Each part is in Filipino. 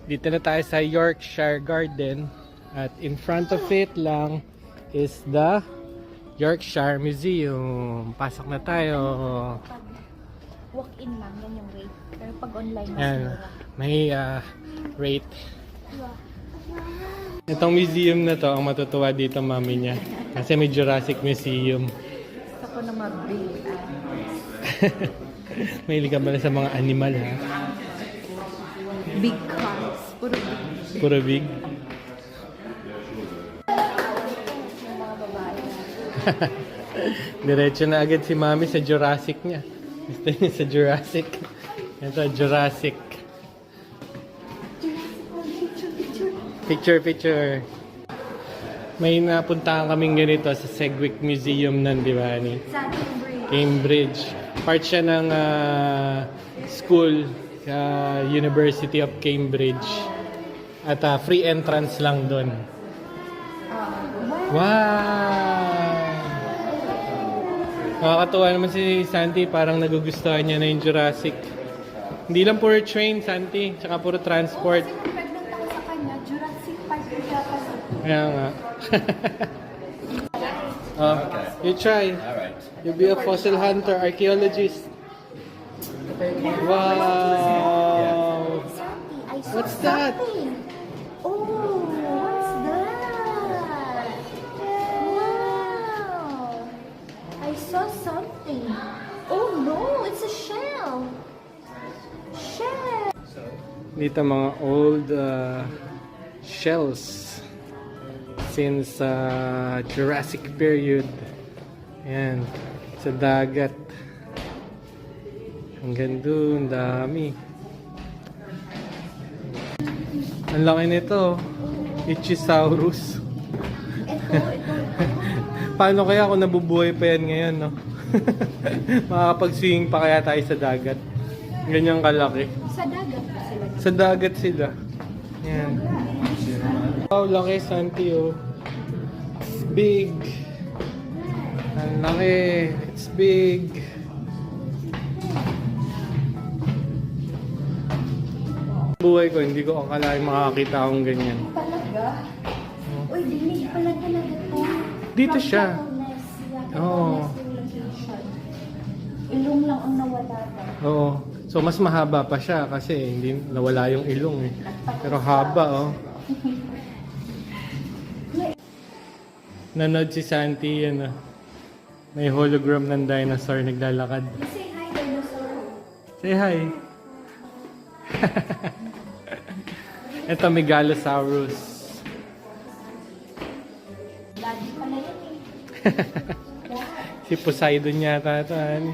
Dito na tayo sa Yorkshire Garden at in front of it lang is the Yorkshire Museum. Pasok na tayo. Walk-in lang, yan yung rate. Pero pag online, mas Ayan, mura. may rate. Itong museum na to, ang matutuwa dito mami niya. Kasi may Jurassic Museum. Gusto ko na mag-big Mahilig ka ba na sa mga animal ha? big cars. Puro big. Puro big. Yung mga babae. Diretso na agad si mami sa Jurassic niya. Gusto niya sa Jurassic. Ito, Jurassic. Picture. May napuntahan kaming ganito sa Sedgwick Museum nun, di ba? Sa Cambridge. Cambridge. Part siya ng school sa University of Cambridge. At free entrance lang doon. Wow! Nakakatuwa naman si Santi. Parang nagugustuhan niya na yung Jurassic. Hindi lang puro train, Santi. Tsaka puro transport. Pregnant ako sa kanya, Jurassic Park siya kasi. Kaya nga. You try. Alright. You'll be a fossil hunter, archaeologist. Wow! Santi, I saw What's that? something. Oh, what's that? Wow! I saw something. Oh no, it's a shell. Shell. Dito mga old shells since Jurassic period. Ayan, sa dagat. Hanggang doon, dami. Ang laki nito. Ichthyosaurus. Paano kaya kung nabubuhay pa yan ngayon, no? Makakapag-swing pa kaya tayo sa dagat. Ganyang kalaki. Sa dagat pa sila. Sa dagat sila. Yan. Wow, laki, Santi, oh. It's big. Ang laki. It's big. Buhay ko, hindi ko akalain makakita akong ganyan. Talaga? Uy, dinig pala talaga to. Dito siya. Oo. Ilong lang ang nawala ba? Oo. So, mas mahaba pa siya kasi hindi nawala yung ilong eh. Pero haba, oh. Nanood si Santi, yan ah. May hologram ng dinosaur naglalakad. Say hi, dinosaur. Say hi. Ito, Megalosaurus. Daddy pala yan eh. Si Poseidon yata ito. Ano?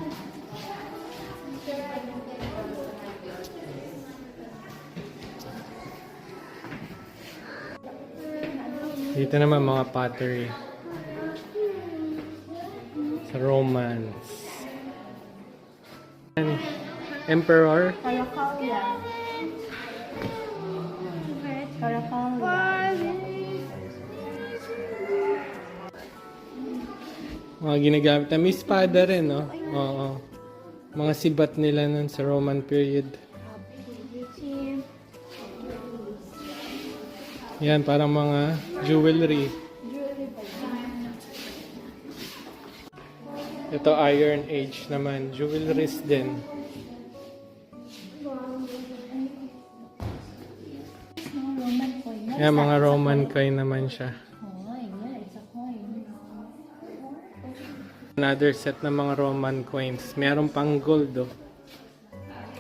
Dito naman mga pottery. Sa Romans. Ano? Emperor. Caracalla. Caracalla. Mga ginagamit na. May espada rin, no? Oo. Mga sibat nila nun sa Roman period. Yan, parang mga jewelry. Ito, Iron Age naman. Jewelries din. Yan, mga Roman coin naman siya. Another set ng mga Roman coins. Meron pang gold, oh.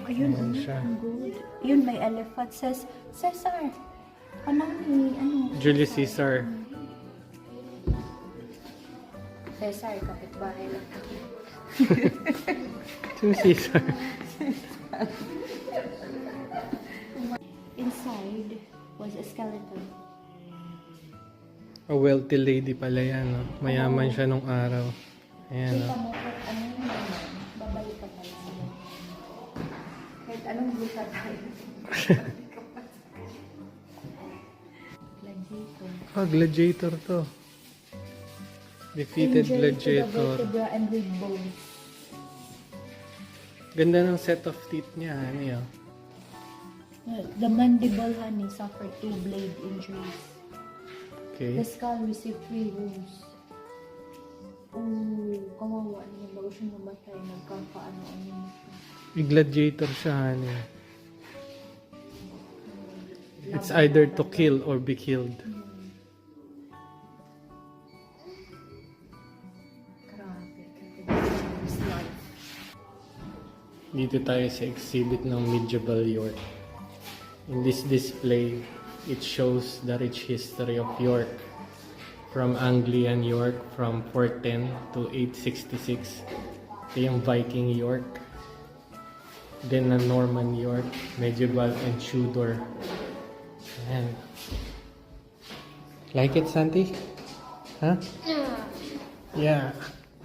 Ayun, Ayan siya. good. Yun, may elephant. Says, Cesar. Panami, ano? Julius Caesar. Cesar, kapitbahay lang. Sino Caesar? Inside was a skeleton. A wealthy lady pala yan, no? Mayaman siya nung araw. Ayan, Kita no? mo kahit ano yung naman, babalik ka pala sila. Kahit anong buta tayo. Gladiator. Ah, gladiator to. Defeated Injured to the gladiator. vertebra and with bones. Ganda ng set of teeth niya, ano yun? The mandible, honey, suffered 2 blade injuries. Okay. The skull received 3 wounds. Oh, kawawa naman. Bago siya namatay, nagkakaano-ano na siya. Gladiator siya, honey. It's either to kill or be killed. Grabe. His life. Dito tayo sa exhibit ng medieval York. In this display, it shows the rich history of York. From Anglian York from 410 to 866. Ito yung Viking York. Then na Norman York, medieval and Tudor. Ayan. Like it, Santi? Huh? Yeah.